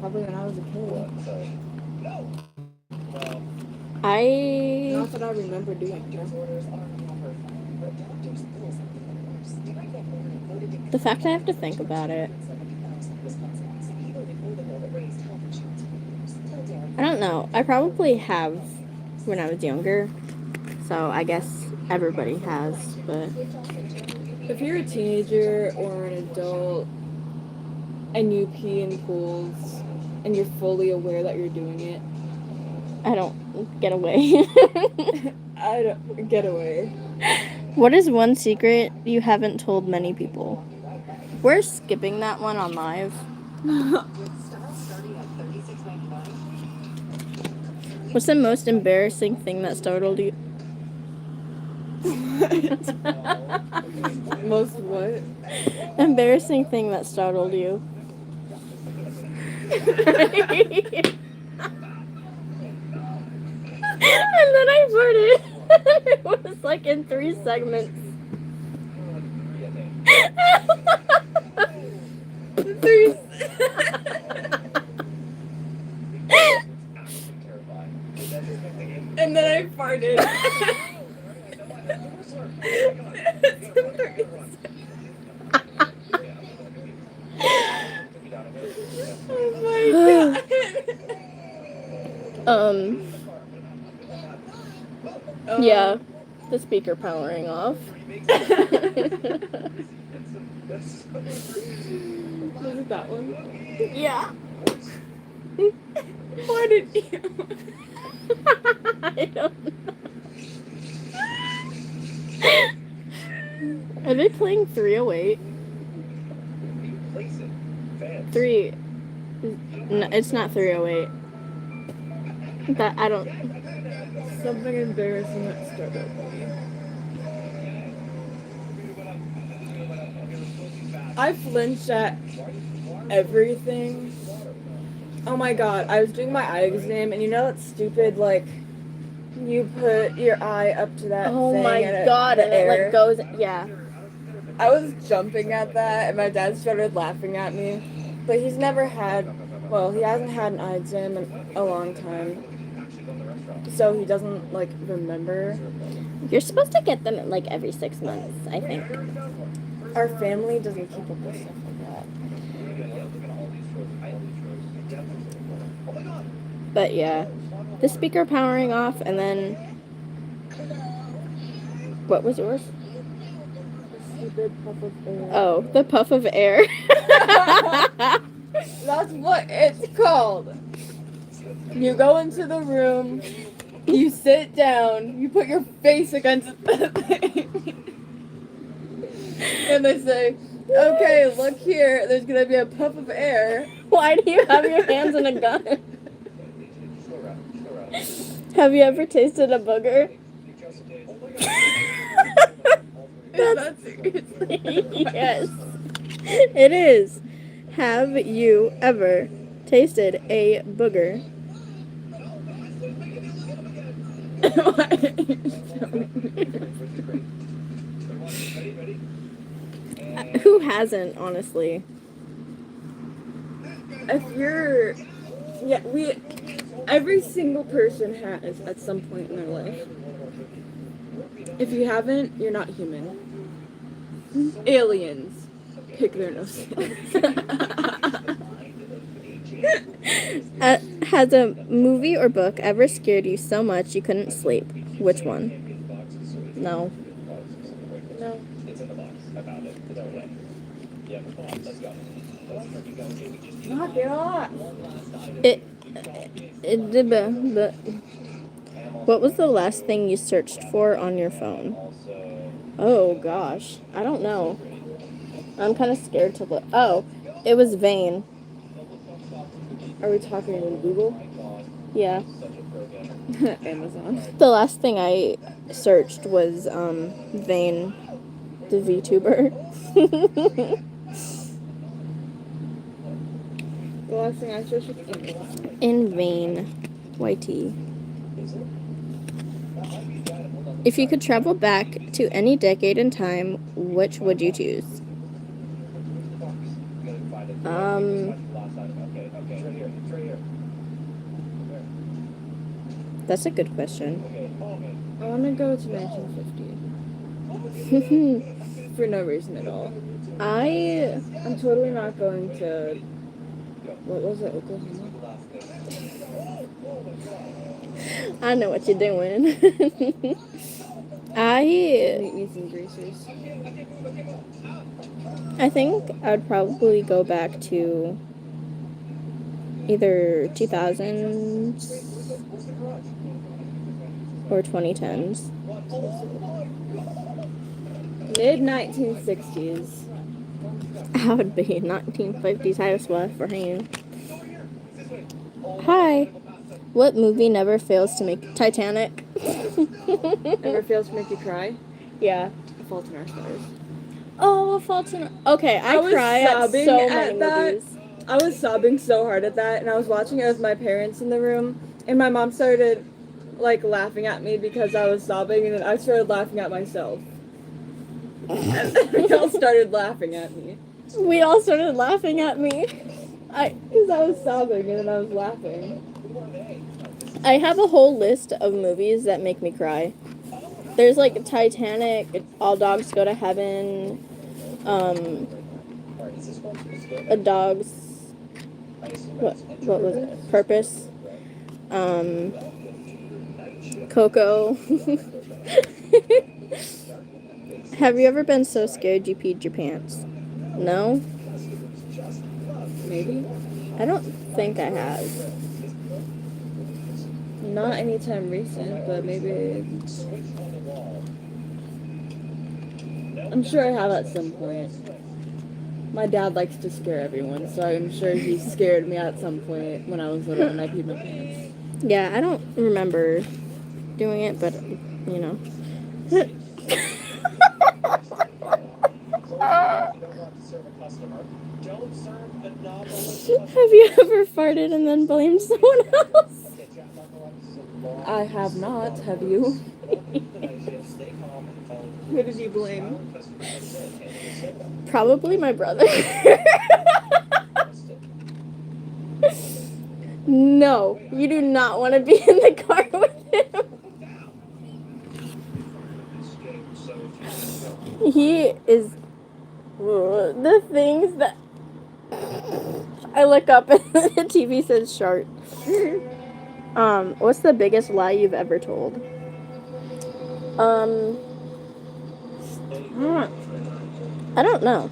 probably when I was a kid. Not that I remember doing it. The fact I have to think about it. I don't know. I probably have when I was younger. So I guess everybody has, but If you're a teenager or an adult and you pee in pools and you're fully aware that you're doing it, I don't get away. I don't get away. What is one secret you haven't told many people? We're skipping that one on live. What's the most embarrassing thing that startled you? Most what? Embarrassing thing that startled you. And then I farted. It was like in 3 segments. 3 And then I farted. Oh my god. Yeah, the speaker powering off. Was it that one? Yeah. Why did you? I don't know. Are they playing 308? 3. No, it's not 308. That I don't. Something embarrassing that startled me. I flinched at everything. Oh my god, I was doing my eye exam, and you know that stupid, like, you put your eye up to that Oh thing my and god, the and air. it like goes. Yeah. I was jumping at that, and my dad started laughing at me. But he's never had, well, he hasn't had an eye exam in a long time. So he doesn't, like, remember. You're supposed to get them like every 6 months, I think. Our family doesn't keep up with stuff like that. But yeah, the speaker powering off, and then what was yours? Stupid puff of air. Oh, the puff of air. That's what it's called. You go into the room, you sit down, you put your face against the thing, and they say, okay, look here, there's gonna be a puff of air. Why do you have your hands in a gun? Have you ever tasted a booger? That's seriously. Yes, it is. Have you ever tasted a booger? Who hasn't, honestly? If you're, yeah, every single person has at some point in their life. If you haven't, you're not human. Aliens, pick their noses. Has a movie or book ever scared you so much you couldn't sleep? Which one? No. No. Knock it off. What was the last thing you searched for on your phone? Oh gosh, I don't know. I'm kind of scared to look. Oh, it was Vane. Are we talking in Google? Yeah. Amazon. The last thing I searched was Vane, the VTuber. The last thing I searched was Amazon. In vain, YT. If you could travel back to any decade in time, which would you choose? That's a good question. I want to go to 1950 for no reason at all. I'm totally not going to. What was it, Oklahoma? I know what you're doing. Meet me some greasers. I think I'd probably go back to either 2000s or 2010s. Mid 1960s. I would be 1950s house wife for him. Hi. What movie never fails to make Titanic? Never fails to make you cry. Yeah. A Fault in Our Stars. Oh, A Fault in Okay, I was cry at sobbing so at many that. movies. I was sobbing so hard at that, and I was watching it with my parents in the room, and my mom started laughing at me because I was sobbing, and then I started laughing at myself. And we all started laughing at me. We all started laughing at me. Because I was sobbing and then I was laughing. I have a whole list of movies that make me cry. There's Titanic, All Dogs Go to Heaven, A Dog's what was it? Purpose, Coco. Have you ever been so scared you peed your pants? No? Maybe? I don't think I have. Not anytime recent, but maybe. I'm sure I have at some point. My dad likes to scare everyone, so I'm sure he scared me at some point when I was little and I peed my pants. Yeah, I don't remember doing it, but, you know. Have you ever farted and then blamed someone else? I have not. Have you? Who did you blame? Probably my brother. No, you do not want to be in the car with him. He is the things that I look up and the TV says shark. What's the biggest lie you've ever told? I don't know.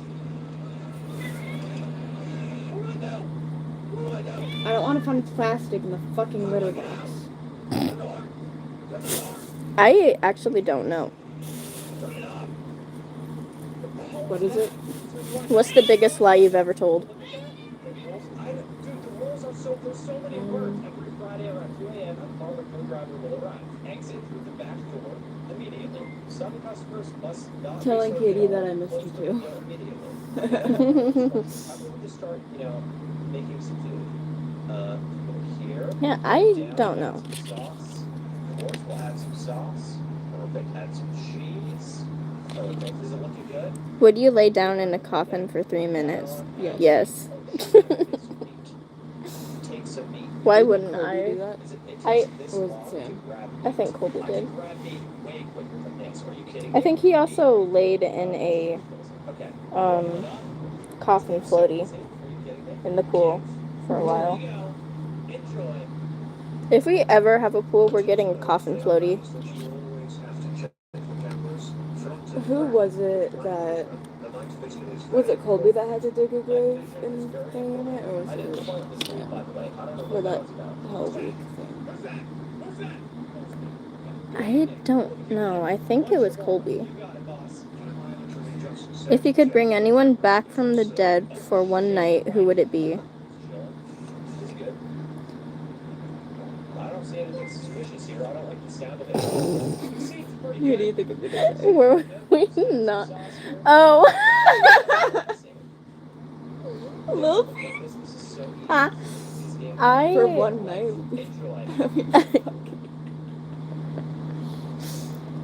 I don't want to find plastic in the fucking litter box. I actually don't know. What is it? What's the biggest lie you've ever told? Telling Katie that I missed you too. Yeah, I don't know. Would you lay down in a coffin for 3 minutes? Yes. Why wouldn't Colby I? do that? I Or was it Sam? I think Colby did. I think he also laid in a coffin floaty in the pool for a while. If we ever have a pool, we're getting a coffin floaty. Who was it that... Was it Colby that had to dig a grave in it, or was it Sam? For that Hell Week thing? I don't know. I think it was Colby. If you could bring anyone back from the dead for one night, who would it be? Who do you think of it? Were we not? Oh. Lil For one night.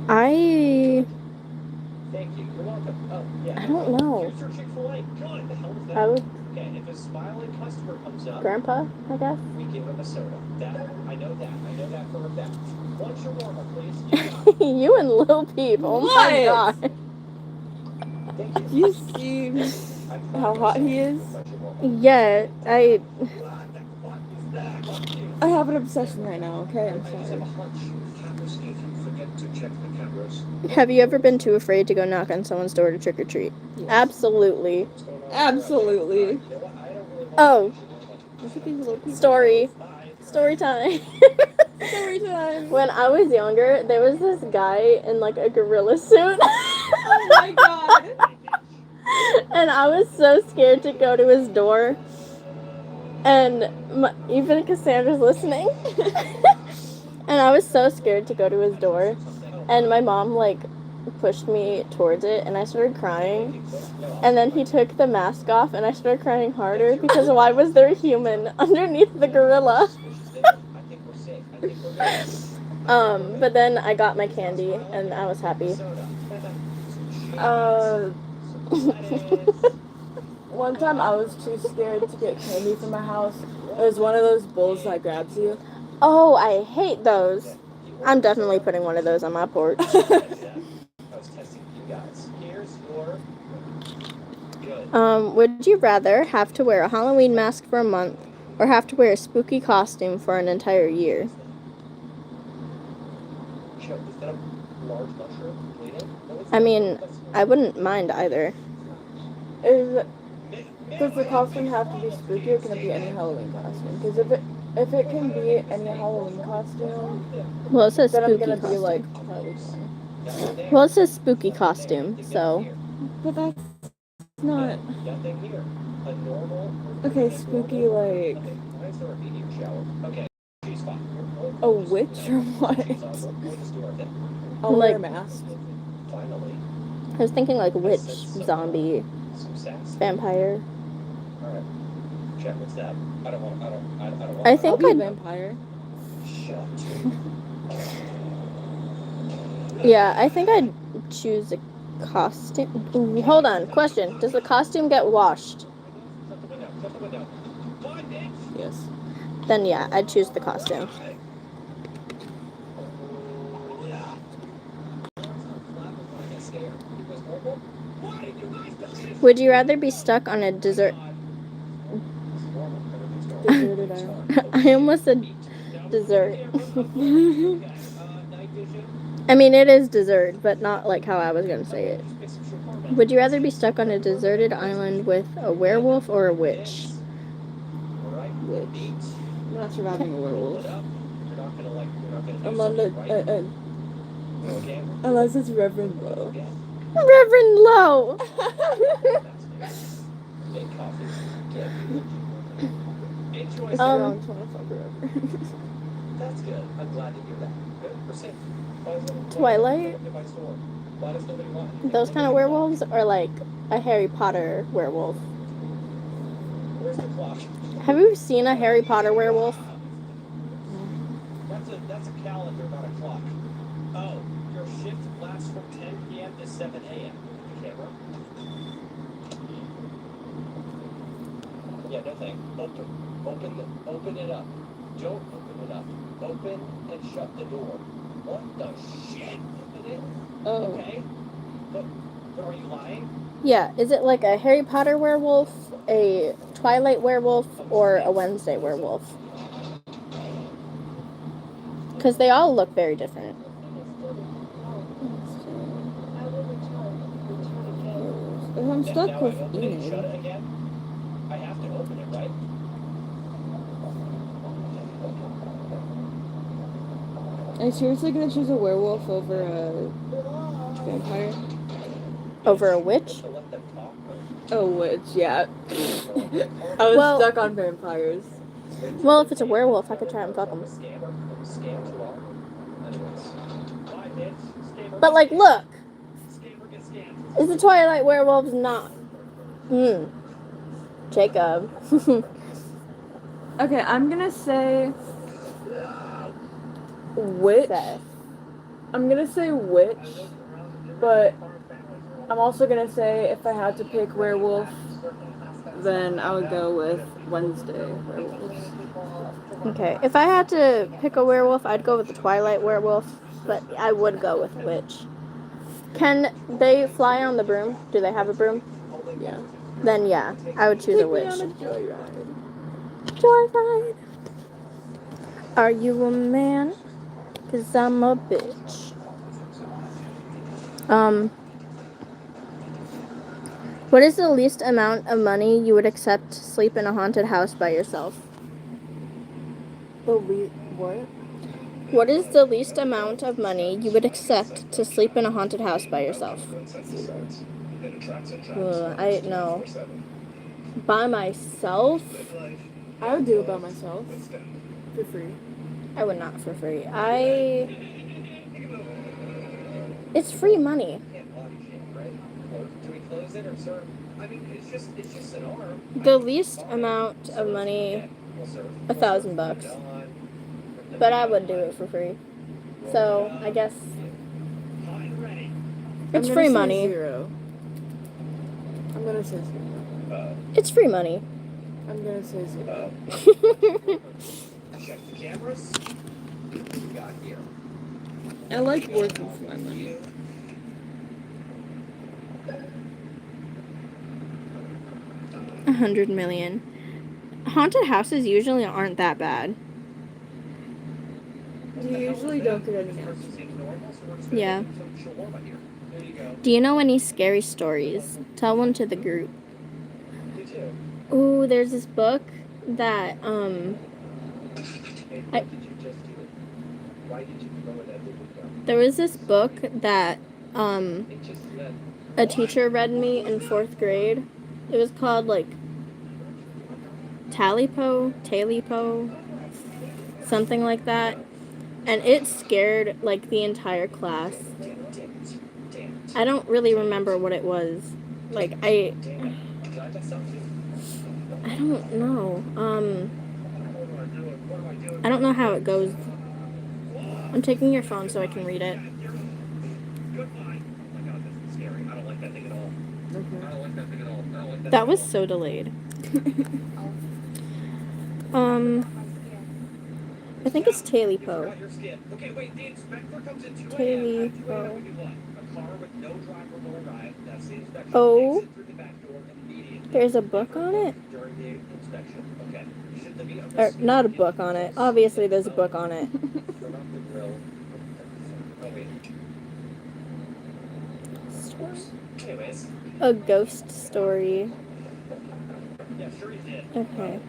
I don't know. I would Okay, if a smiling customer comes up, Grandpa, I guess. we give him a soda. I know that for a fact. One shawarma, please. You got it. You and Lil Peep. Oh my What? god. Thank Do you see how hot he is? Yeah, I have an obsession right now, okay? I'm sorry. have you ever been too afraid to go knock on someone's door to trick or treat? Yes. Absolutely. Absolutely. Oh, Look at these little people. story time. Story time. When I was younger, there was this guy in like a gorilla suit. Oh my god. And I was so scared to go to his door. And even Cassandra's listening. And I was so scared to go to his door. And my mom, like, pushed me towards it, and I started crying. And then he took the mask off, and I started crying harder because why was there a human underneath the gorilla? But then I got my candy, and I was happy. One time I was too scared to get candy from my house. It was one of those bowls that grabs you. Oh, I hate those. I'm definitely putting one of those on my porch. Would you rather have to wear a Halloween mask for a month or have to wear a spooky costume for an entire year? I mean, I wouldn't mind either. Does the costume have to be spooky or can it be any Halloween costume? Because if it can be any Halloween costume, Well, it says then I'm spooky gonna costume. be like Harley Quinn. Well, it says spooky costume, so. But that's not. Okay, spooky like a witch or what? I'll wear a mask. I was thinking like witch, zombie, vampire. Check what's that? I don't want. I I'll think be a I'd, vampire. yeah, I think I'd choose a costume. Ooh, hold on, question. Does the costume get washed? Yes. Then yeah, I'd choose the costume. Would you rather be stuck on a desert? Deserted island. I almost said dessert. I mean, it is dessert, but not like how I was going to say it. Would you rather be stuck on a deserted island with a werewolf or a witch? Witch. I'm not surviving a werewolf. Unless it's Reverend Lowe. Reverend Lowe! That's good. I'm glad to hear that. Good. We're safe. Twilight? Those kind of werewolves, or like a Harry Potter werewolf? Where's the clock? Have you seen a Harry Potter werewolf? That's a calendar, not a clock. Oh, your shift lasts from 10 p.m. to 7 a.m. The camera. Yeah, no thing. Open it up. Don't open it up. Open and shut the door. What the shit? Open it. Oh. Okay. But are you lying? Yeah, is it like a Harry Potter werewolf, a Twilight werewolf, or a Wednesday werewolf? Because they all look very different. If I'm stuck with Shut Enid. it again. I have to open it, right? Are you seriously gonna choose a werewolf over a vampire? Over a witch? Oh, witch, yeah. I was stuck on vampires. Well, if it's a werewolf, I could try and fuck him. But, like, look. Is the Twilight werewolves not? Jacob. Okay, I'm gonna say witch. Seth. I'm gonna say witch, but I'm also gonna say if I had to pick werewolf, then I would go with Wednesday werewolves. Okay, if I had to pick a werewolf, I'd go with the Twilight werewolf, but I would go with witch. Can they fly on the broom? Do they have a broom? Yeah. Then yeah, I would choose a Take me witch. on a joyride. Joyride. Are you a man? 'Cause I'm a bitch. What is the least amount of money you would accept to sleep in a haunted house by yourself? What? What is the least amount of money you would accept to sleep in a haunted house by yourself? I know. By myself? I would do it by myself. For free. I would not for free. It's free money. Do we close it or serve? I mean, it's just an arm. The least amount of money, We'll serve. $1,000. But I would do it for free. So I guess it's I'm free gonna say money. 0. I'm gonna say 0. It's free money. I'm gonna say 0. Check the cameras. What we got here? I like working for my money. $100 million. Haunted houses usually aren't that bad. You usually don't get any help. Yeah. Do you know any scary stories? Tell one to the group. Ooh, there's this book that there was this book that a teacher read me in 4th grade. It was called like Talipo, something like that. And it scared like the entire class. I don't really remember what it was. Like I don't know. I don't know how it goes. I'm taking your phone so I can read it. That was so delayed. I think it's Talipo. Talipo. Oh, there's a book on it? Or, not a book on it. Obviously, there's a book on it. A ghost story. Okay.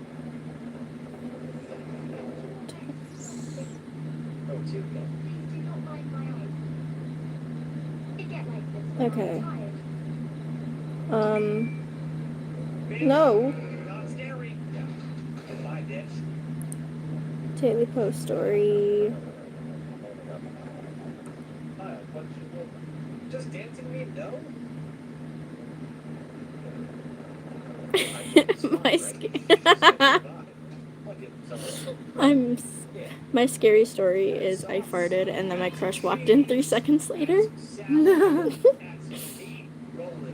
Okay. No. Talipo story. Just dancing me, no? My scary story is I farted and then my crush walked in 3 seconds later. Roll it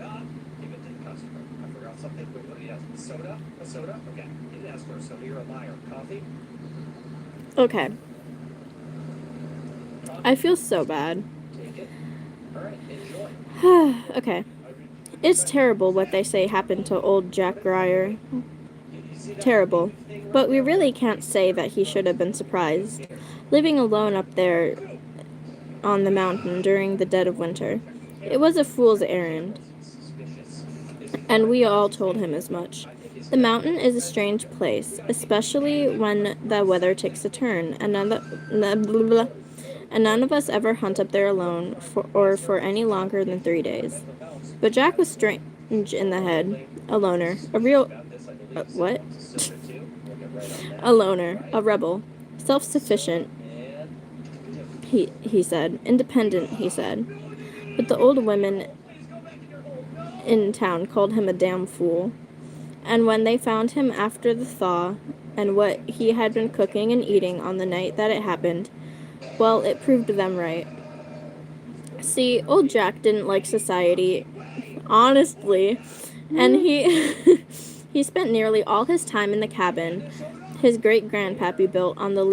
up. Give it to the customer. I forgot something. Wait, what did he ask? Soda? A soda? Okay. He didn't ask for a soda. You're a liar. Coffee? Okay. I feel so bad. Take it. All right. Enjoy. Okay. It's terrible what they say happened to old Jack Grier. Terrible. But we really can't say that he should have been surprised. Living alone up there on the mountain during the dead of winter. It was a fool's errand. And we all told him as much. The mountain is a strange place, especially when the weather takes a turn, and none of us ever hunt up there alone for any longer than 3 days. But Jack was strange in the head, a loner, a real... what? A loner, a rebel, self-sufficient, he said, independent, he said. But the old women in town called him a damn fool. And when they found him after the thaw, and what he had been cooking and eating on the night that it happened, well, it proved them right. See, old Jack didn't like society, honestly, and he He spent nearly all his time in the cabin his great-grandpappy built on the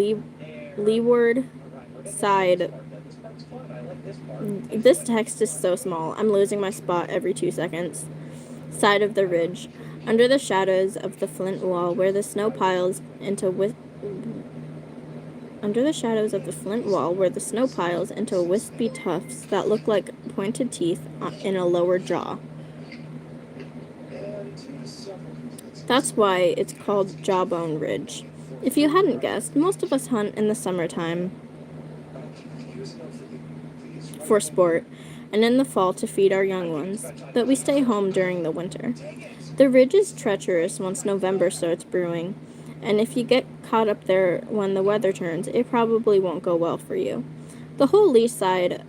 leeward side. This text is so small. I'm losing my spot every 2 seconds. Side of the ridge, under the shadows of the flint wall where the snow piles into wispy tufts that look like pointed teeth in a lower jaw. That's why it's called Jawbone Ridge. If you hadn't guessed, most of us hunt in the summertime for sport, and in the fall to feed our young ones, but we stay home during the winter. The ridge is treacherous once November starts brewing, and if you get caught up there when the weather turns, it probably won't go well for you. The whole lee side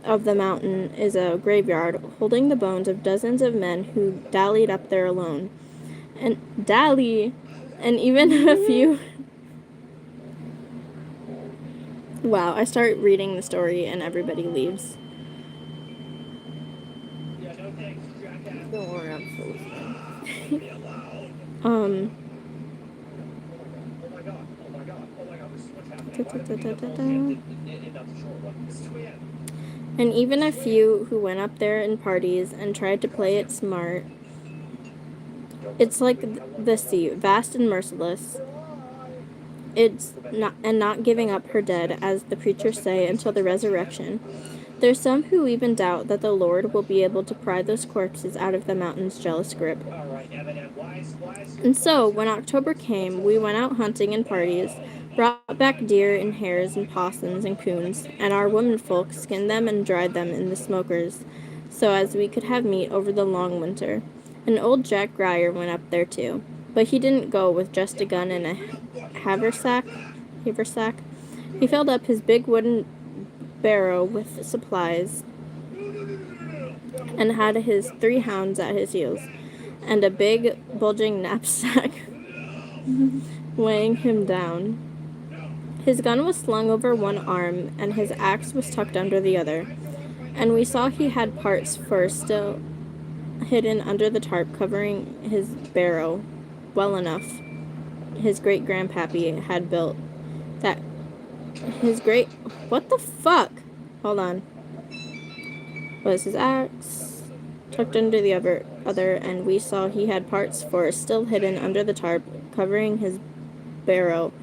of the mountain is a graveyard holding the bones of dozens of men who dallied up there alone. And even a few. Wow, I start reading the story and everybody leaves. Don't worry, I'm still listening. And even a few who went up there in parties and tried to play it smart. It's like the sea, vast and merciless. It's not giving up her dead, as the preachers say, until the resurrection. There's some who even doubt that the Lord will be able to pry those corpses out of the mountain's jealous grip. And so, when October came, we went out hunting in parties, brought back deer and hares and possums and coons, and our womenfolk skinned them and dried them in the smokers, so as we could have meat over the long winter. And old Jack Grier went up there too, but he didn't go with just a gun and a haversack. He filled up his big wooden barrow with supplies and had his 3 hounds at his heels, and a big bulging knapsack weighing him down. His gun was slung over one arm, and his axe was tucked under the other, and we saw he had parts for still hidden under the tarp covering his barrow well enough. His great-grandpappy had built that. What the fuck? Hold on. Was his axe tucked under the other, and we saw he had parts for still hidden under the tarp covering his barrow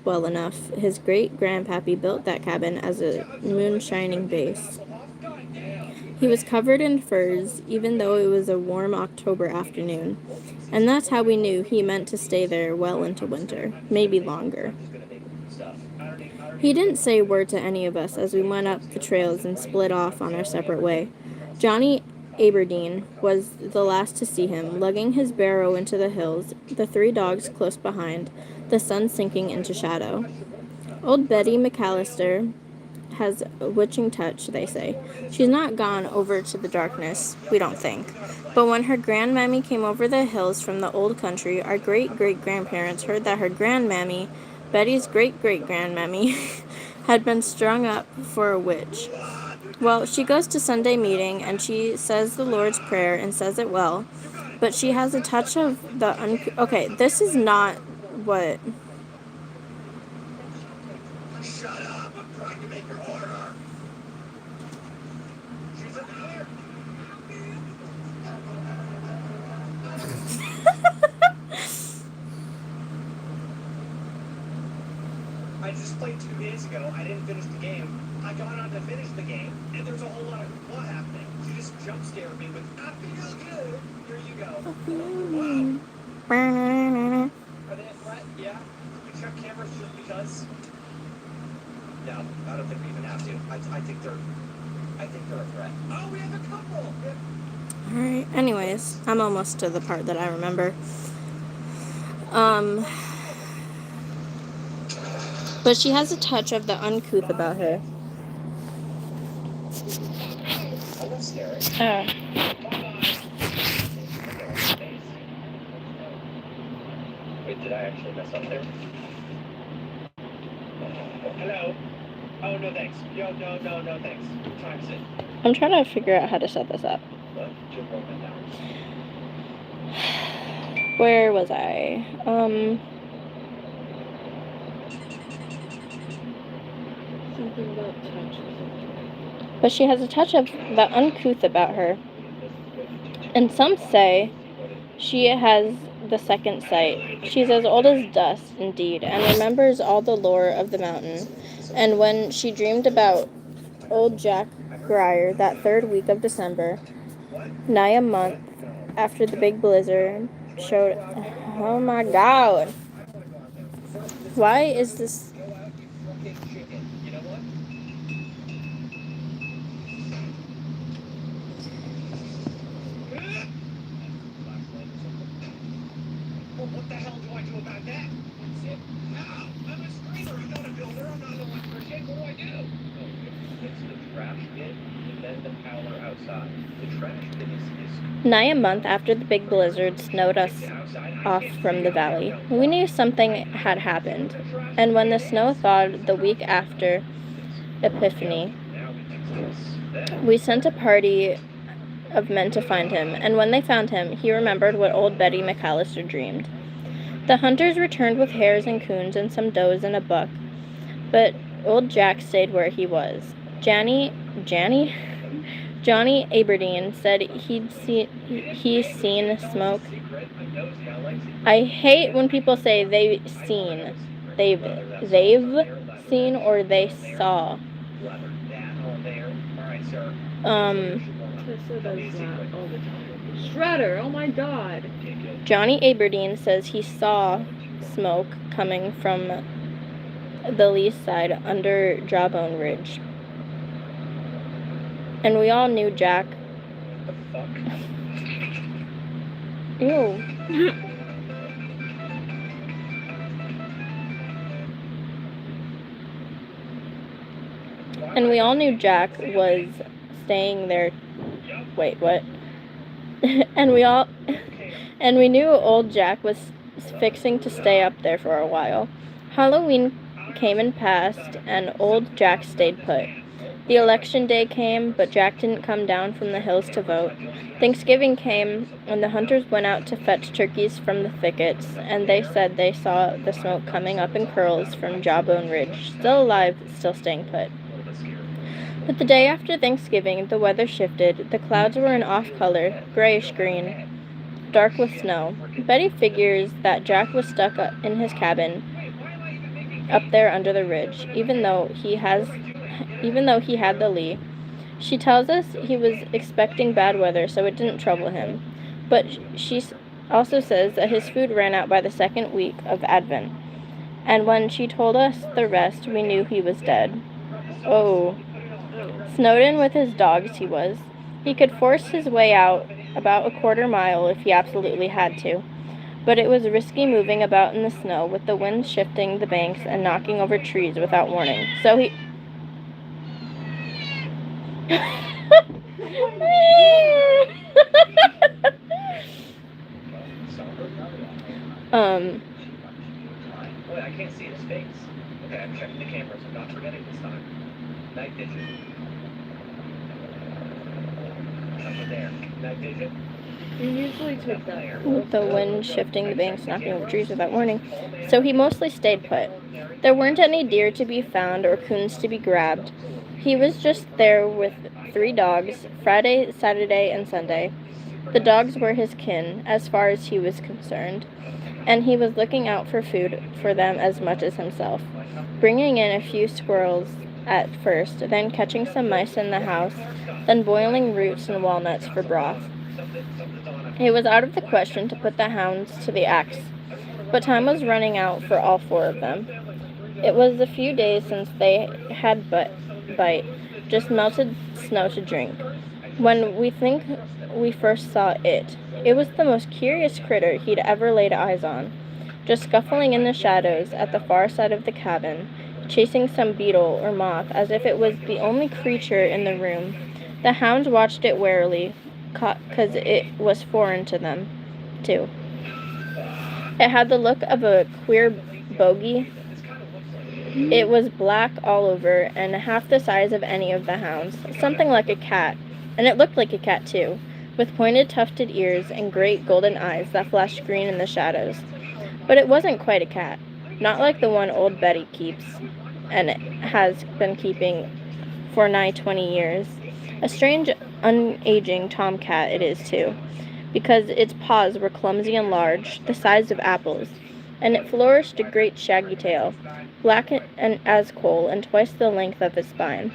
well enough. His great-grandpappy built that cabin as a moon-shining base. He was covered in furs, even though it was a warm October afternoon, and that's how we knew he meant to stay there well into winter, maybe longer. He didn't say a word to any of us as we went up the trails and split off on our separate way. Johnny Aberdeen was the last to see him, lugging his barrow into the hills, the 3 dogs close behind, the sun sinking into shadow. Old Betty McAllister has a witching touch, they say. She's not gone over to the darkness, we don't think. But when her grandmammy came over the hills from the old country, our great-great-grandparents heard that her grandmammy, Betty's great-great-grandmammy, had been strung up for a witch. Well, she goes to Sunday meeting, and she says the Lord's Prayer and says it well, but she has a touch of the okay, this is not what... Shut up! I'm trying to make your order. She's in there. I just played 2 days ago. I didn't finish the game. I got on to finish the game, and there's a whole lot of what happening. She just jump scared me with "I feel good." Here you go. Wow. Are they a threat? Yeah. We check cameras just because. No, I don't think we even have to. I think they're a threat. Oh, we have a couple. Alright, anyways, I'm almost to the part that I remember. But she has a touch of the uncouth about her. Oh, that's scary. Wait, did I actually mess up there? Hello? Oh, no thanks. No thanks. What time is it? I'm trying to figure out how to set this up. What? Jim wrote that down. Where was I? Something about touch or something. But she has a touch of the uncouth about her. And some say she has the second sight. She's as old as dust, indeed, and remembers all the lore of the mountain. And when she dreamed about old Jack Grier that third week of December, nigh a month after the big blizzard showed. Oh my god. Why is this? Go out, you fucking chicken. You know what? Well, what the hell do I do about that? That's it. No, I'm a screamer. I'm not a builder. I'm not an electrician. What do I do? Fix the trash bin and then the power outside. The trash bin is Nigh a month after the big blizzard snowed us off from the valley, we knew something had happened. And when the snow thawed the week after Epiphany, we sent a party of men to find him, and when they found him, he remembered what old Betty McAllister dreamed. The hunters returned with hares and coons and some does and a buck, but old Jack stayed where he was. Johnny Aberdeen said he's seen smoke. I hate when people say they've seen or they saw. Tessa does that all the time. Shredder, oh my god. Johnny Aberdeen says he saw smoke coming from the lee side under Jawbone Ridge. And we all knew Jack. the fuck? Ew. And we all knew Jack was staying there. Wait, what? and we knew old Jack was fixing to stay up there for a while. Halloween came and passed, and old Jack stayed put. The election day came, but Jack didn't come down from the hills to vote. Thanksgiving came, and the hunters went out to fetch turkeys from the thickets, and they said they saw the smoke coming up in curls from Jawbone Ridge, still alive, still staying put. But the day after Thanksgiving, the weather shifted. The clouds were an off color, grayish-green, dark with snow. Betty figures that Jack was stuck up in his cabin up there under the ridge, even though he had the lee. She tells us he was expecting bad weather, so it didn't trouble him. But she also says that his food ran out by the second week of Advent. And when she told us the rest, we knew he was dead. Oh. Snowed in with his dogs he was. He could force his way out about a quarter mile if he absolutely had to. But it was risky moving about in the snow with the wind shifting the banks and knocking over trees without warning. So he... Boy, I can't see his face. Okay, I'm checking the cameras. I'm not forgetting this time. Night vision. Nothing there. Night vision. You usually take that. with the wind shifting the banks, knocking over trees without warning. So he mostly stayed put. There weren't any deer to be found or coons to be grabbed. He was just there with 3 dogs, Friday, Saturday, and Sunday. The dogs were his kin, as far as he was concerned, and he was looking out for food for them as much as himself, bringing in a few squirrels at first, then catching some mice in the house, then boiling roots and walnuts for broth. It was out of the question to put the hounds to the axe, but time was running out for all 4 of them. It was a few days since they had bite, just melted snow to drink. When we think we first saw it, it was the most curious critter he'd ever laid eyes on, just scuffling in the shadows at the far side of the cabin, chasing some beetle or moth as if it was the only creature in the room. The hounds watched it warily, because it was foreign to them, too. It had the look of a queer bogey. It was black all over and half the size of any of the hounds, something like a cat, and it looked like a cat too, with pointed tufted ears and great golden eyes that flashed green in the shadows. But it wasn't quite a cat, not like the one old Betty keeps, and has been keeping for nigh 20 years. A strange, unaging tomcat it is, too, because its paws were clumsy and large, the size of apples, and it flourished a great shaggy tail, black and as coal and twice the length of its spine.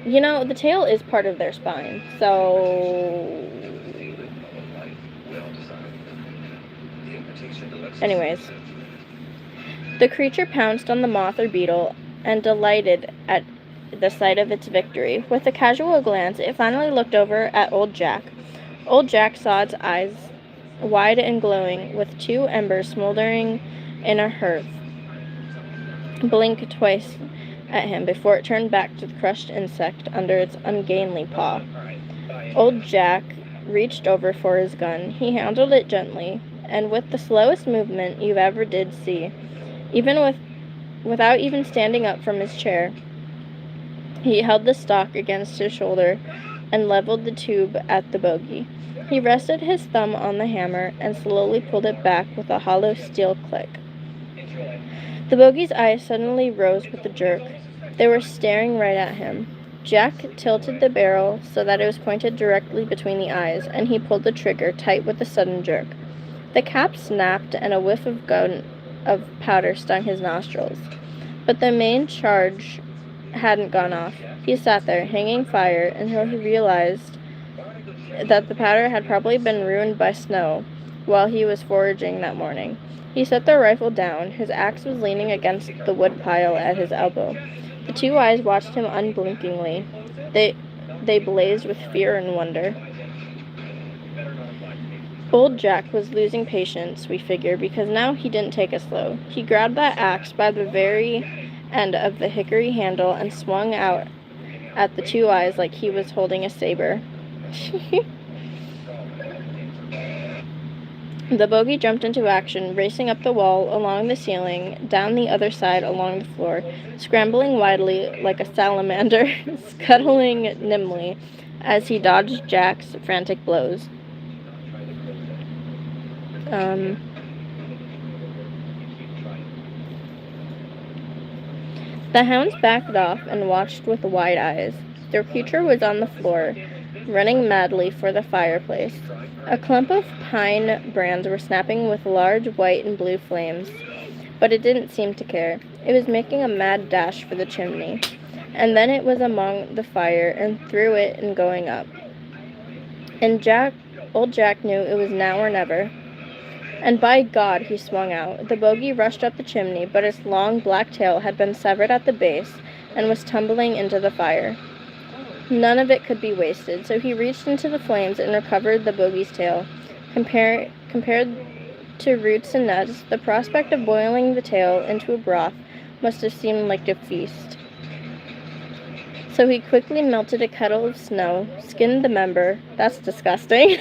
The tail is part of their spine, so... Anyways, the creature pounced on the moth or beetle and delighted at the sight of its victory. With a casual glance, it finally looked over at Old Jack. Old Jack saw its eyes, wide and glowing, with 2 embers smoldering in a hearth, blink twice at him before it turned back to the crushed insect under its ungainly paw. Old Jack reached over for his gun. He handled it gently, and with the slowest movement you ever did see, without even standing up from his chair. He held the stock against his shoulder and leveled the tube at the bogey. He rested his thumb on the hammer and slowly pulled it back with a hollow steel click. The bogey's eyes suddenly rose with a jerk. They were staring right at him. Jack tilted the barrel so that it was pointed directly between the eyes, and he pulled the trigger tight with a sudden jerk. The cap snapped, and a whiff of powder stung his nostrils. But the main charge hadn't gone off. He sat there, hanging fire, until he realized that the powder had probably been ruined by snow while he was foraging that morning. He set the rifle down. His axe was leaning against the wood pile at his elbow. The 2 eyes watched him unblinkingly. They blazed with fear and wonder. Old Jack was losing patience, we figure, because now he didn't take it slow. He grabbed that axe by the very end of the hickory handle and swung out at the 2 eyes like he was holding a saber. The bogey jumped into action, racing up the wall, along the ceiling, down the other side along the floor, scrambling wildly like a salamander, scuttling nimbly as he dodged Jack's frantic blows. The hounds backed off and watched with wide eyes. Their creature was on the floor, running madly for the fireplace. A clump of pine brands were snapping with large white and blue flames, but it didn't seem to care. It was making a mad dash for the chimney, and then it was among the fire and through it and going up. And Old Jack knew it was now or never. And by God, he swung out. The bogey rushed up the chimney, but its long black tail had been severed at the base and was tumbling into the fire. None of it could be wasted, so he reached into the flames and recovered the bogey's tail. Compared to roots and nuts, the prospect of boiling the tail into a broth must have seemed like a feast. So he quickly melted a kettle of snow, skinned the member, that's disgusting,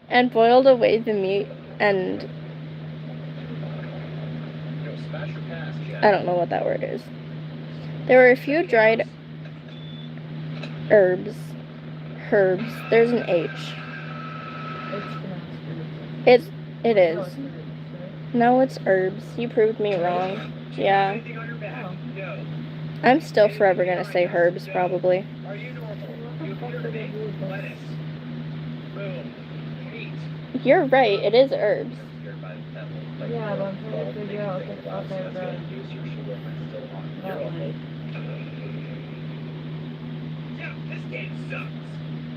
and boiled away the meat, and I don't know what that word is. There were a few dried herbs. There's an H. It is. No, it's herbs. You proved me wrong. Yeah. I'm still forever gonna say herbs, probably. You're right, it is herbs. Yeah, but I'm trying to figure out if it's out there that like... This game sucks.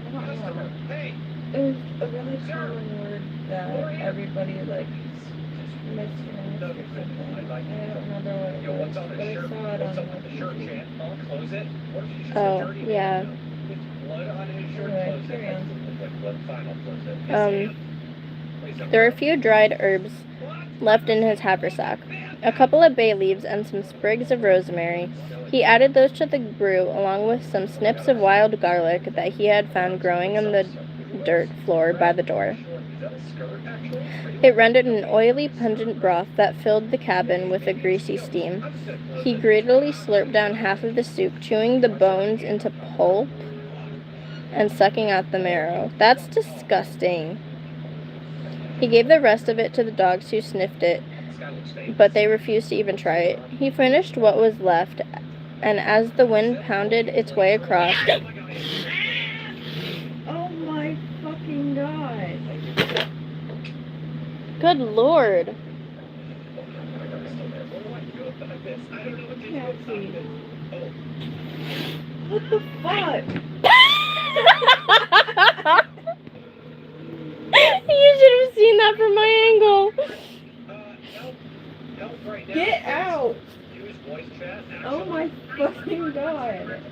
I don't know. Hey, It was a really common word that everybody like mispronounced or something. I don't remember what it was, what's on but the I shirt? saw it What's on up with the like shirt, YouTube. Chan? I'll close it. What if you just Oh, dirty yeah. With blood on his shirt, Anyway, close carry it. on. Like blood, fine, I'll close it. There were a few dried herbs left in his haversack, a couple of bay leaves and some sprigs of rosemary. He added those to the brew along with some snips of wild garlic that he had found growing on the dirt floor by the door. It rendered an oily, pungent broth that filled the cabin with a greasy steam. He greedily slurped down half of the soup, chewing the bones into pulp. and sucking out the marrow. That's disgusting. He gave the rest of it to the dogs who sniffed it, but they refused to even try it. He finished what was left, and as the wind pounded its way across... Oh my fucking god. Good lord. Cassie. What the fuck? You should have seen that from my angle. Get out. Use voice chat. Oh my fucking god.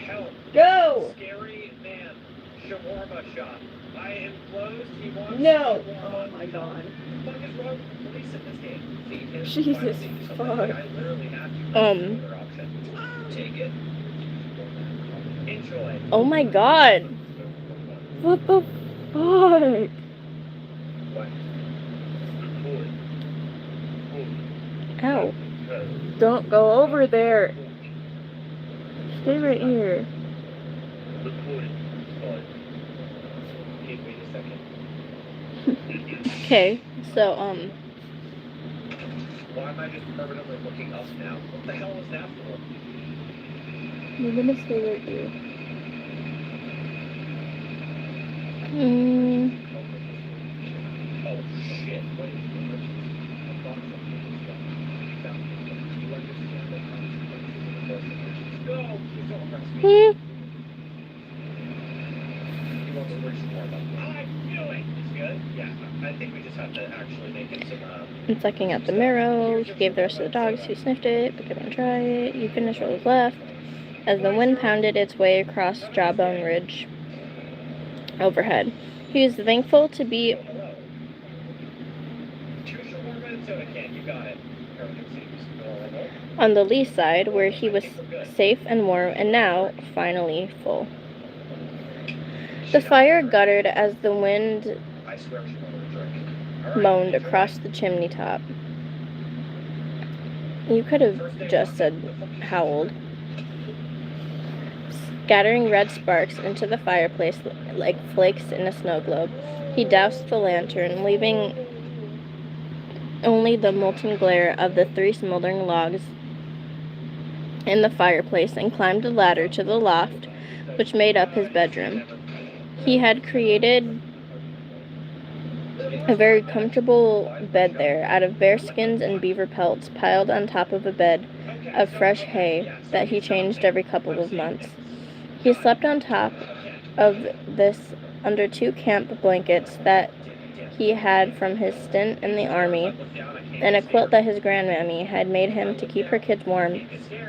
Help. Go. Scary man. Shawarma shop. I am closed. He wants No. shawarma. Oh my god. What the fuck is wrong with police in this game? See, his Jesus privacy, so fuck. I literally have to another option. Take it. Enjoy. Oh my god. What the fuck? What? Ow. Don't go over there. Stay right here. Okay, so, Why am I just permanently looking up now? What the hell was that for? You're gonna stay right here. Oh shit, wait. No, you don't arrest me. You want to learn some more about that? I knew it! It's good? Yeah, I think we just have to actually make it some, and sucking out the marrow. He gave the rest of the dogs who sniffed it, but couldn't try it. He finished what was left, as the wind pounded its way across Jawbone Ridge overhead. He was thankful to be Two shawarma and soda can, you got it. Everything seems normal. on the lee side, where he was safe and warm, and now, finally, full. The fire guttered as the wind I swear she wanted a drink. All right, moaned enjoy. across the chimney top. You could have just said howled. Scattering red sparks into the fireplace like flakes in a snow globe. He doused the lantern, leaving only the molten glare of the 3 smoldering logs in the fireplace, and climbed a ladder to the loft, which made up his bedroom. He had created a very comfortable bed there, out of bear skins and beaver pelts, piled on top of a bed of fresh hay that he changed every couple of months. He slept on top of this under 2 camp blankets that he had from his stint in the army, and a quilt that his grandmammy had made him to keep her kids warm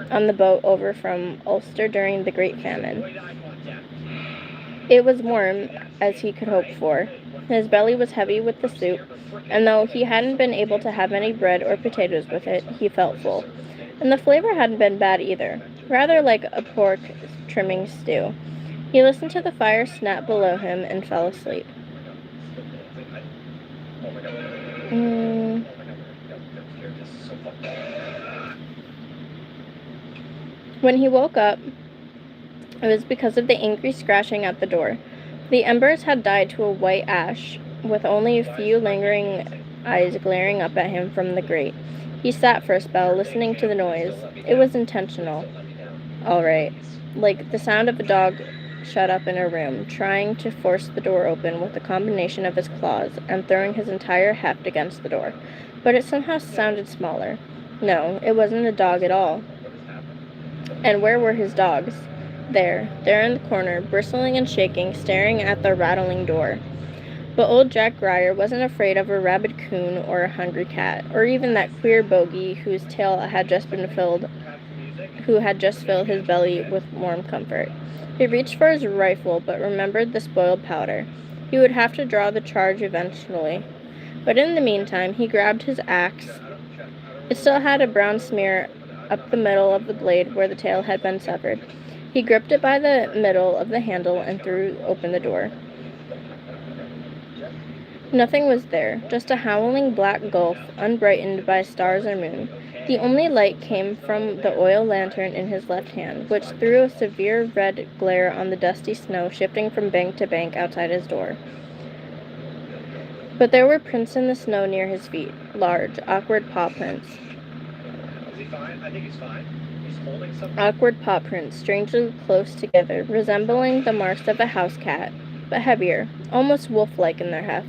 on the boat over from Ulster during the Great Famine. It was warm, as he could hope for. His belly was heavy with the soup, and though he hadn't been able to have any bread or potatoes with it, he felt full. And the flavor hadn't been bad either, rather like a pork trimming stew. He listened to the fire snap below him and fell asleep. When he woke up, it was because of the angry scratching at the door. The embers had died to a white ash, with only a few lingering eyes glaring up at him from the grate. He sat for a spell, listening to the noise. It was intentional. All right. Like the sound of a dog shut up in a room, trying to force the door open with a combination of his claws and throwing his entire heft against the door. But it somehow sounded smaller. No, it wasn't a dog at all. And where were his dogs? There in the corner, bristling and shaking, staring at the rattling door. But old Jack Grier wasn't afraid of a rabid coon or a hungry cat, or even that queer bogey who had just filled his belly with warm comfort. He reached for his rifle, but remembered the spoiled powder. He would have to draw the charge eventually. But in the meantime, he grabbed his axe. It still had a brown smear up the middle of the blade where the tail had been severed. He gripped it by the middle of the handle and threw open the door. Nothing was there, just a howling black gulf, unbrightened by stars or moon. The only light came from the oil lantern in his left hand, which threw a severe red glare on the dusty snow shifting from bank to bank outside his door. But there were prints in the snow near his feet, large, awkward paw prints. Is he fine? I think he's fine. He's holding something. Awkward paw prints, strangely close together, resembling the marks of a house cat, but heavier, almost wolf-like in their heft.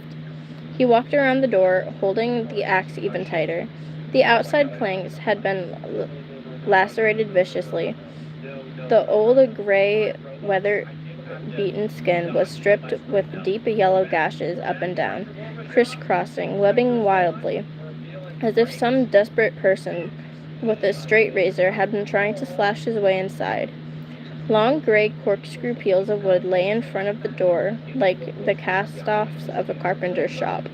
He walked around the door, holding the axe even tighter. The outside planks had been lacerated viciously. The old gray, weather-beaten skin was stripped with deep yellow gashes up and down, crisscrossing, webbing wildly, as if some desperate person with a straight razor had been trying to slash his way inside. Long gray corkscrew peels of wood lay in front of the door like the cast-offs of a carpenter's shop.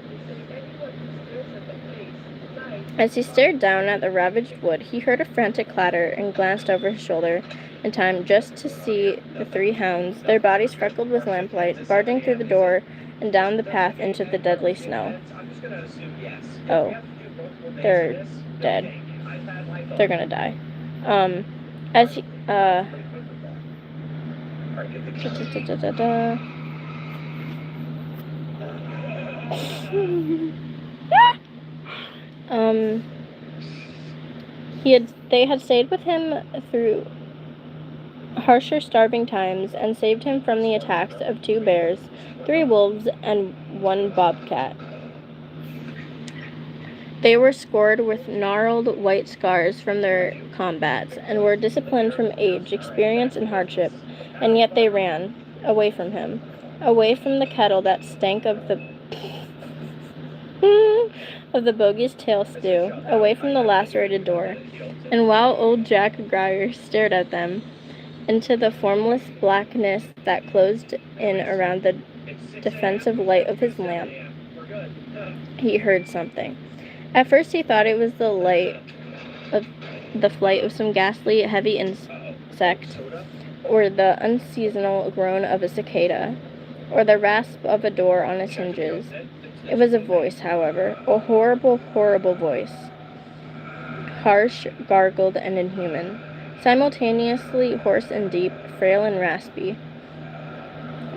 As he stared down at the ravaged wood, he heard a frantic clatter and glanced over his shoulder in time just to see the three hounds, their bodies freckled with lamplight, barging through the door and down the path into the deadly snow. I'm just gonna assume yes. Oh, they're dead. They're gonna die. As he, they had stayed with him through harsher starving times and saved him from the attacks of 2 bears, 3 wolves, and 1 bobcat. They were scored with gnarled white scars from their combats and were disciplined from age, experience, and hardship, and yet they ran away from him, away from the kettle that stank of the bogus tail stew, away from the lacerated door. And while old Jack Grier stared at them, into the formless blackness that closed in around the defensive light of his lamp, he heard something. At first he thought it was the flight of some ghastly, heavy insect, or the unseasonal groan of a cicada, or the rasp of a door on its hinges. It was a voice, however, a horrible, horrible voice, harsh, gargled, and inhuman, simultaneously hoarse and deep, frail and raspy,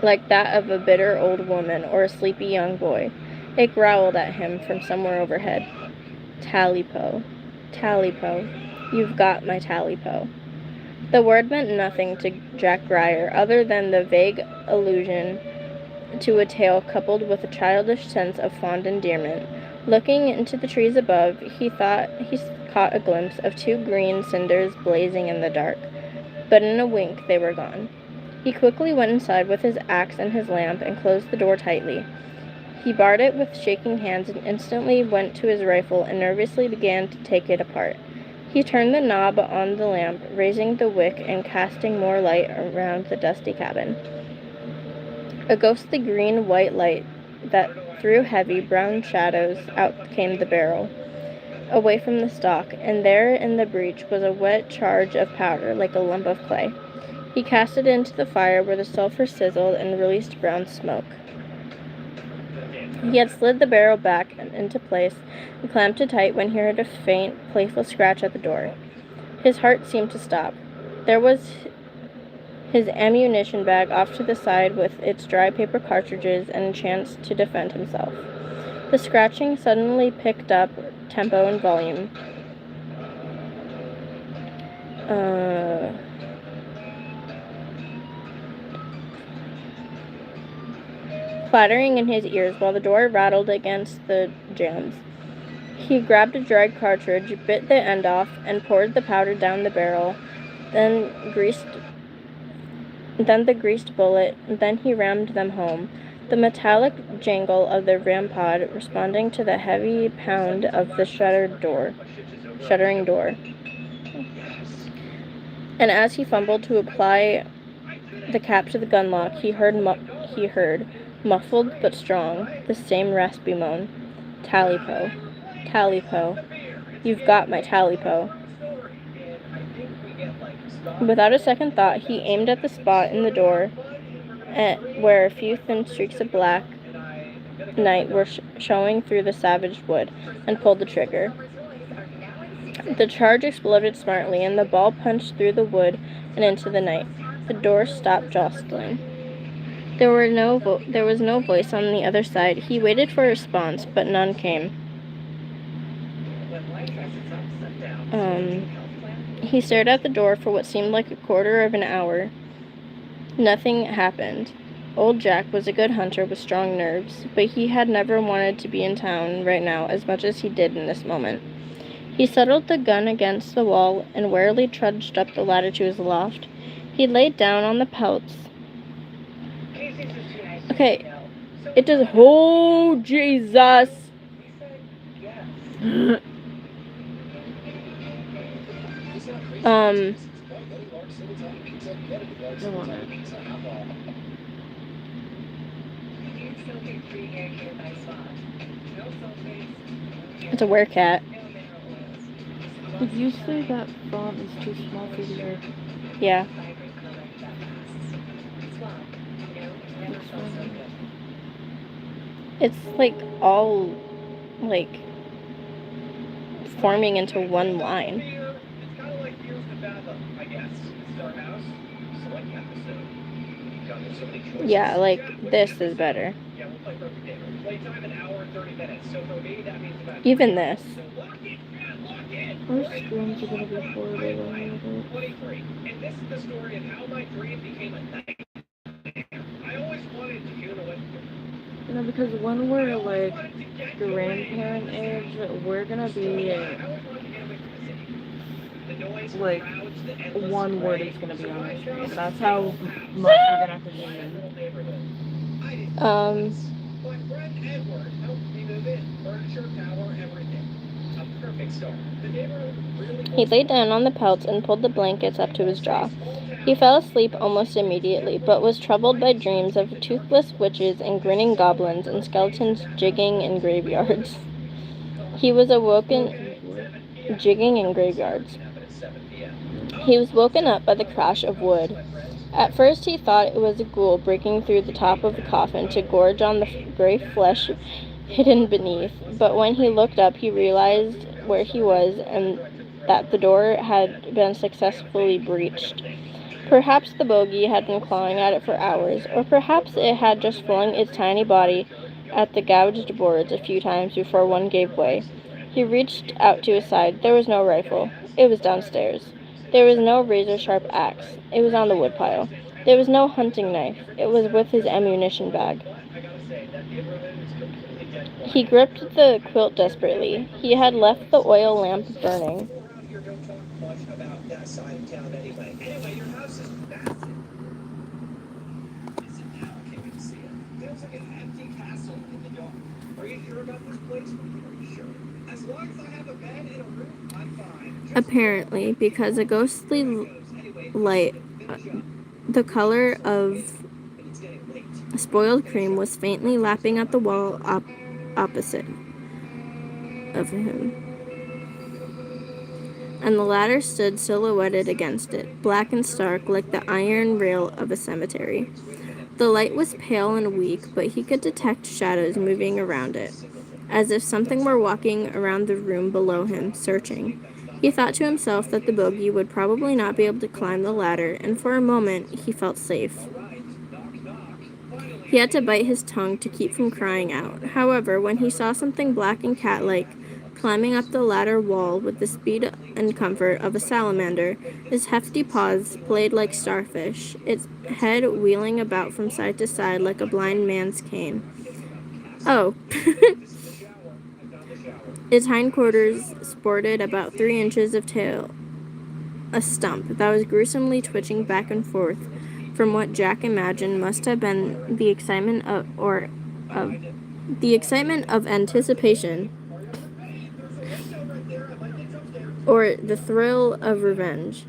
like that of a bitter old woman or a sleepy young boy. It growled at him from somewhere overhead. Tally-po, Tally-po, you've got my Tally-po. The word meant nothing to Jack Grier other than the vague allusion to a tale coupled with a childish sense of fond endearment. Looking into the trees above, he thought he caught a glimpse of 2 green cinders blazing in the dark, but in a wink they were gone. He quickly went inside with his axe and his lamp and closed the door tightly. He barred it with shaking hands and instantly went to his rifle and nervously began to take it apart. He turned the knob on the lamp, raising the wick and casting more light around the dusty cabin. A ghostly green-white light that threw heavy brown shadows. Out came the barrel, away from the stock, and there in the breech was a wet charge of powder like a lump of clay. He cast it into the fire where the sulfur sizzled and released brown smoke. He had slid the barrel back into place and clamped it tight when he heard a faint, playful scratch at the door. His heart seemed to stop. There was his ammunition bag off to the side with its dry paper cartridges and a chance to defend himself. The scratching suddenly picked up tempo and volume. Clattering in his ears while the door rattled against the jambs. He grabbed a dried cartridge, bit the end off, and poured the powder down the barrel, then the greased bullet, then he rammed them home, the metallic jangle of the rampod responding to the heavy pound of the shuttering door. And as he fumbled to apply the cap to the gun lock, he heard, muffled but strong, the same raspy moan. Tally-po, Tally-po, you've got my Tally-po. Without a second thought, he aimed at the spot in the door where a few thin streaks of black night were showing through the savaged wood, and pulled the trigger. The charge exploded smartly, and the ball punched through the wood and into the night. The door stopped jostling. There was no voice on the other side. He waited for a response, but none came. He stared at the door for what seemed like a quarter of an hour. Nothing happened. Old Jack was a good hunter with strong nerves, but he had never wanted to be in town right now as much as he did in this moment. He settled the gun against the wall and warily trudged up the ladder to his loft. He laid down on the pelts. Okay, it does. Oh, Jesus! It's a werecat. Did you say that font is too small for your... Yeah. It's like all like forming into one line. It's kind of like Here's the Bad, I guess. This is our house. Select episode. God, there's so many choices. Yeah, like this is better. Yeah, we'll play Perfect Day. Playtime an hour and 30 minutes. So for me, that means about... Even this. So lock in, man, lock in. Our screens are gonna be horrible. 23. And this is the story of how my dream became a nightmare. I always wanted to hear the way. You know, because when we're like grandparent age, we're gonna be like one word is gonna be on the screen. That's how much we're gonna have to do. My friend Edward helped me move in. Furniture, power, everything. A perfect start. The neighborhood really... He lay down on the pelts and pulled the blankets up to his jaw. He fell asleep almost immediately, but was troubled by dreams of toothless witches and grinning goblins and skeletons jigging in graveyards. He was awoken jigging in graveyards. He was woken up by the crash of wood. At first he thought it was a ghoul breaking through the top of the coffin to gorge on the gray flesh hidden beneath, but when he looked up he realized where he was and that the door had been successfully breached. Perhaps the bogey had been clawing at it for hours, or perhaps it had just flung its tiny body at the gouged boards a few times before one gave way. He reached out to his side. There was no rifle. It was downstairs. There was no razor-sharp axe. It was on the woodpile. There was no hunting knife. It was with his ammunition bag. He gripped the quilt desperately. He had left the oil lamp burning. About that side of town anyway. Anyway, your house is massive. Is it now? I can't wait to see it. Feels like an empty castle in the yard. Are you sure about this place? Are you sure? As long as I have a bed and a room, I'm fine. Apparently, because a ghostly light, the color of spoiled cream, was faintly lapping at the wall opposite of him. And the ladder stood silhouetted against it, black and stark like the iron rail of a cemetery. The light was pale and weak, but he could detect shadows moving around it, as if something were walking around the room below him, searching. He thought to himself that the bogey would probably not be able to climb the ladder, and for a moment he felt safe. He had to bite his tongue to keep from crying out. However, when he saw something black and cat-like climbing up the ladder wall with the speed and comfort of a salamander, his hefty paws played like starfish, its head wheeling about from side to side like a blind man's cane. Oh. Its hindquarters sported about 3 inches of tail, a stump that was gruesomely twitching back and forth from what Jack imagined must have been the excitement of anticipation, or the thrill of revenge.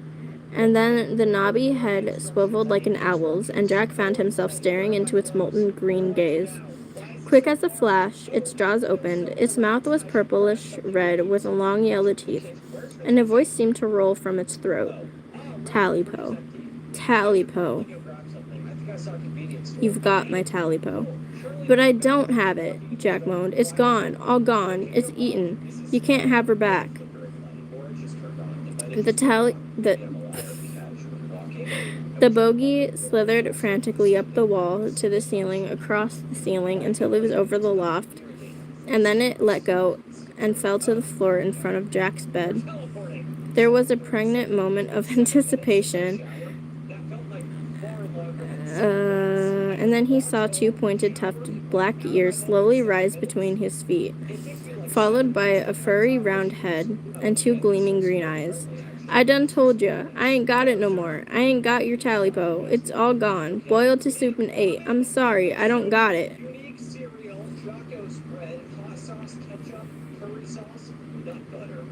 And then the knobby head swiveled like an owl's, and Jack found himself staring into its molten green gaze. Quick as a flash, its jaws opened. Its mouth was purplish red with long yellow teeth, and a voice seemed to roll from its throat. Tally-po. Tally-po. You've got my Tally-po. But I don't have it, Jack moaned. It's gone, all gone. It's eaten. You can't have her back. The bogey slithered frantically up the wall to the ceiling, across the ceiling, until it was over the loft, and then it let go and fell to the floor in front of Jack's bed. There was a pregnant moment of anticipation, and then he saw two pointed, tufted black ears slowly rise between his feet, followed by a furry round head and two gleaming green eyes. I done told ya, I ain't got it no more. I ain't got your tally-po. It's all gone, boiled to soup and ate. I'm sorry, I don't got it. Unique cereal, Jocko spread, hot sauce, ketchup, curry sauce, nut butter.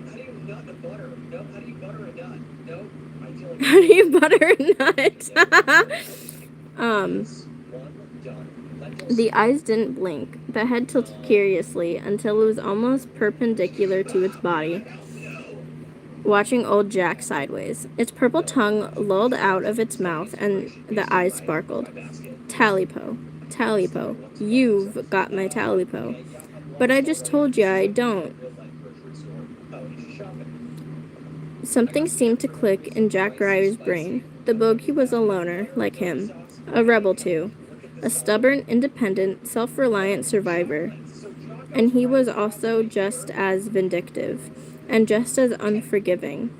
How do you nut a butter? No, how do you butter a nut? No, I feel like How do you butter a nut? one done. The eyes didn't blink. The head tilted curiously until it was almost perpendicular to its body, watching old Jack sideways. Its purple tongue lolled out of its mouth, and the eyes sparkled. Tally-po. Tally-po. You've got my tally-po. But I just told you I don't. Something seemed to click in Jack Ryer's brain. The bogey was a loner, like him. A rebel, too. A stubborn, independent, self-reliant survivor. And he was also just as vindictive, and just as unforgiving.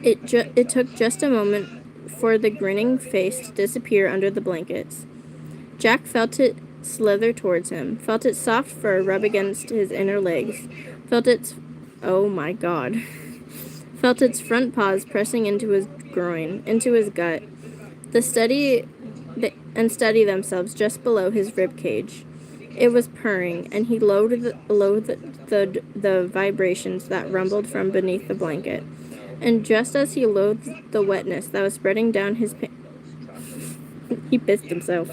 It took just a moment for the grinning face to disappear under the blankets. Jack felt it slither towards him, felt its soft fur rub against his inner legs, felt its... oh my god. Felt its front paws pressing into his groin, into his gut, steady themselves just below his rib cage. It was purring, and he loathed the vibrations that rumbled from beneath the blanket. And just as he loathed the wetness that was spreading down his he pissed himself.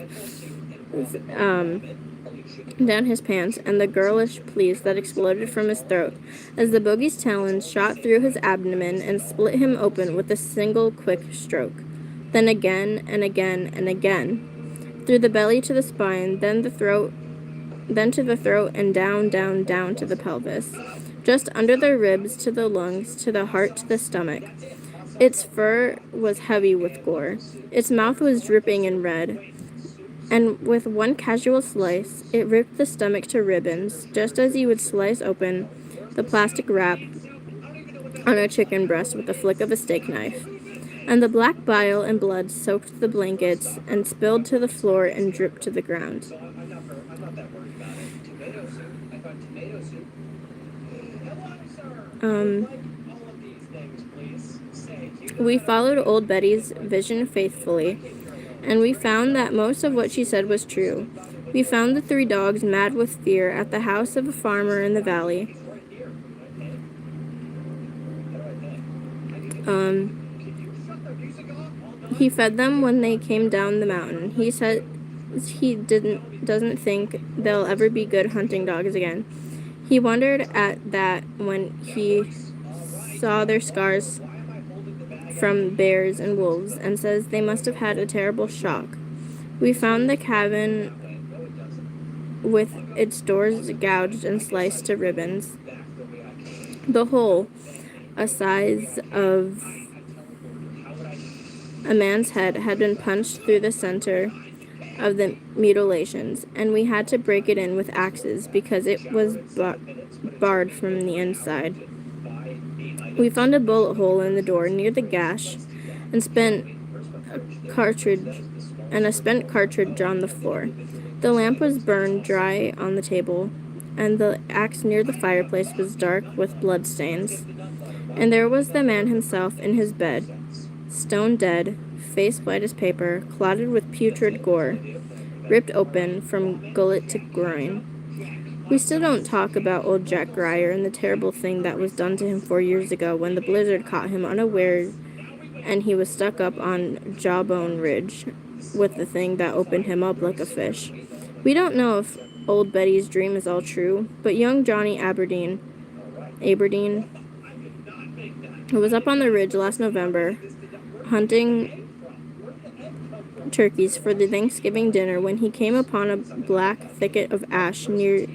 Down his pants, and the girlish pleas that exploded from his throat as the bogey's talons shot through his abdomen and split him open with a single quick stroke. Then again and again and again. Through the belly to the spine, then to the throat, and down, down, down to the pelvis. Just under the ribs, to the lungs, to the heart, to the stomach. Its fur was heavy with gore. Its mouth was dripping in red. And with one casual slice, it ripped the stomach to ribbons, just as you would slice open the plastic wrap on a chicken breast with a flick of a steak knife. And the black bile and blood soaked the blankets and spilled to the floor and dripped to the ground. I'm not that worried about it. Tomato soup. I thought tomato soup. Hello, sir. All of these things, please. Say, We followed old Betty's vision faithfully, and we found that most of what she said was true. We found the three dogs mad with fear at the house of a farmer in the valley. He fed them when they came down the mountain. He said he doesn't think they'll ever be good hunting dogs again. He wondered at that when he saw their scars from bears and wolves, and says they must have had a terrible shock. We found the cabin with its doors gouged and sliced to ribbons. The hole, a size of a man's head, had been punched through the center of the mutilations, and we had to break it in with axes because it was barred from the inside. We found a bullet hole in the door near the gash and a spent cartridge on the floor. The lamp was burned dry on the table, and the axe near the fireplace was dark with blood stains. And there was the man himself in his bed, stone dead, face white as paper, clotted with putrid gore, ripped open from gullet to groin. We still don't talk about old Jack Ryer and the terrible thing that was done to him 4 years ago when the blizzard caught him unawares and he was stuck up on Jawbone Ridge with the thing that opened him up like a fish. We don't know if old Betty's dream is all true, but young Johnny Aberdeen, who was up on the ridge last November, hunting turkeys for the Thanksgiving dinner when he came upon a black thicket of ash near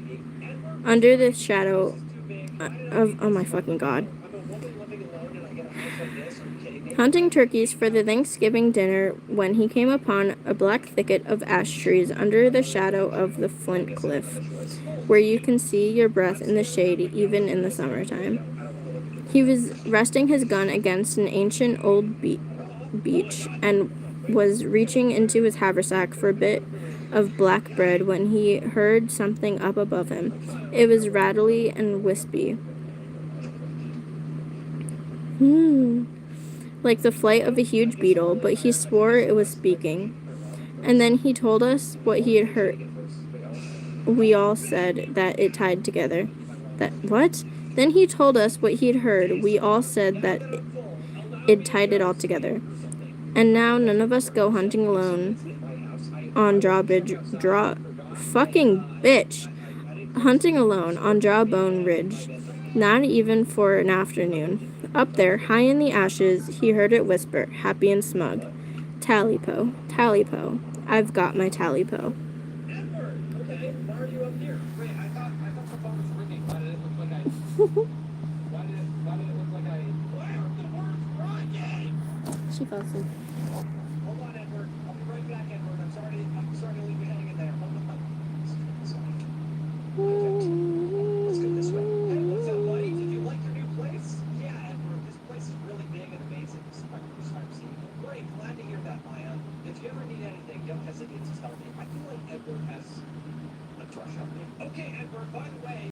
under the shadow of oh my fucking god. Hunting turkeys for the Thanksgiving dinner when he came upon a black thicket of ash trees under the shadow of the flint cliff, where you can see your breath in the shade even in the summertime. He was resting his gun against an ancient old beech and was reaching into his haversack for a bit of black bread when he heard something up above him. It was rattly and wispy. Like the flight of a huge beetle, but he swore it was speaking. And then he told us what he had heard. We all said that it tied together. That what? Then he told us what he'd heard. We all said that it tied it all together. And now none of us go hunting alone on hunting alone on Jawbone Ridge. Not even for an afternoon. Up there, high in the ashes, he heard it whisper, happy and smug. Tally-po, Tally-po, I've got my Tally-po. Edward, okay, why are you up here? Wait, I thought the phone was ringing. Why did it look like why did it look like why are the words ringing? She fell asleep. Hold on, Edward. I'll be right back, Edward. I'm sorry to leave you hanging there. Hold on. Let's go this way. Hey, what's up, buddy? Did you like your new place? Yeah, Edward. This place is really big and amazing. Great. Glad to hear that, Maya. If you ever need anything, don't hesitate to tell me. I feel like Edward has a crush on me. Okay, Edward, by the way,